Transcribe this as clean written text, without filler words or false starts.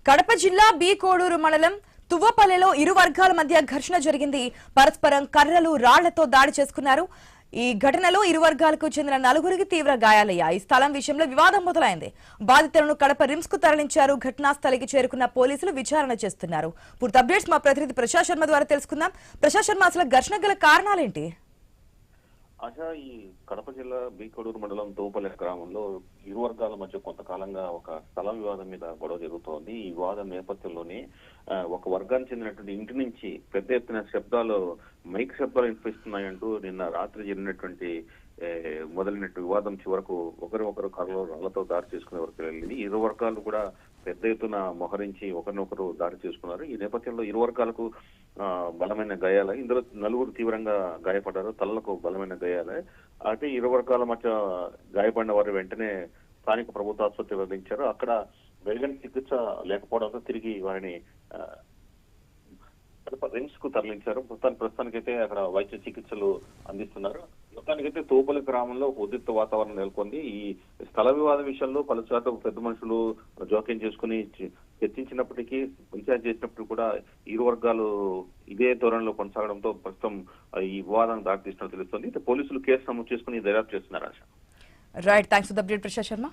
కడప జిల్లా బి కోడూరు మండలం తువ్వపల్లెలో ఇరు వర్గాల మధ్య ఘర్షణ జరిగింది. పరస్పరం కర్రలు రాళ్లతో దాడి చేసుకున్నారు. ఈ ఘటనలో ఇరు వర్గాలకు చెందిన నలుగురికి తీవ్ర గాయాలయ్యాయి. స్థలం విషయంలో వివాదం మొదలైంది. బాధితులను కడప రిమ్స్ కు తరలించారు. ఘటనా స్థలికి చేరుకున్న పోలీసులు విచారణ చేస్తున్నారు. పూర్తి అప్డేట్స్ మా ప్రతినిధి ప్రశాంత్ శర్మ ద్వారా తెలుసుకుందాం. ప్రశాంత్ శర్మ, అసలు ఘర్షణ గల కారణాలేంటి? ఆశా, ఈ కడప జిల్లా బి కోడూరు మండలం తోపల్లె గ్రామంలో ఇరు వర్గాల మధ్య కొంతకాలంగా ఒక స్థల వివాదం మీద గొడవ జరుగుతోంది. ఈ వివాదం నేపథ్యంలోనే ఒక వర్గానికి చెందినటువంటి ఇంటి నుంచి పెద్ద ఎత్తున శబ్దాలు, మైక్ శబ్దాలు వినిపిస్తున్నాయంటూ నిన్న రాత్రి జరిగినటువంటి మొదలైనట్టు వివాదం చివరకు ఒకరినొకరు కర్రలో రాళ్లతో దాడి చేసుకునే వరకు వెళ్ళింది. ఇరు వర్గాలు కూడా పెద్ద ఎత్తున మోహరించి ఒకరినొకరు దాడి చేసుకున్నారు. ఈ నేపథ్యంలో ఇరు వర్గాలకు బలమైన గాయాలు, ఇందులో నలుగురు తీవ్రంగా గాయపడ్డారు. తలలకు బలమైన గాయాలే. అయితే ఇరు వర్గాల మధ్య గాయపడిన వారు వెంటనే స్థానిక ప్రభుత్వ ఆసుపత్రి వెళ్లించారు. అక్కడ మెరుగైన చికిత్స లేకపోవడంతో తిరిగి వారిని రిమ్స్ కు తరలించారు. ప్రస్తుతానికైతే అక్కడ వైద్య చికిత్సలు అందిస్తున్నారు. మొత్తానికైతే తోపల్లి గ్రామంలో ఒక ఉద్రిక్త వాతావరణం నెలకొంది. ఈ స్థల వివాద విషయంలో పలుసార్లు పెద్ద మనుషులు జోక్యం చేసుకుని చర్చించినప్పటికీ, పంచాయతీ చేసినప్పుడు కూడా ఇరు వర్గాలు ఇదే ధోరణిలో కొనసాగడంతో ప్రస్తుతం ఈ వివాదానికి దారితీస్తున్నట్టు తెలుస్తోంది. పోలీసులు కేసు నమోదు చేసుకుని దర్యాప్తు చేస్తున్నారు. ఆశ. Right, thanks for the update Prashant Sharma.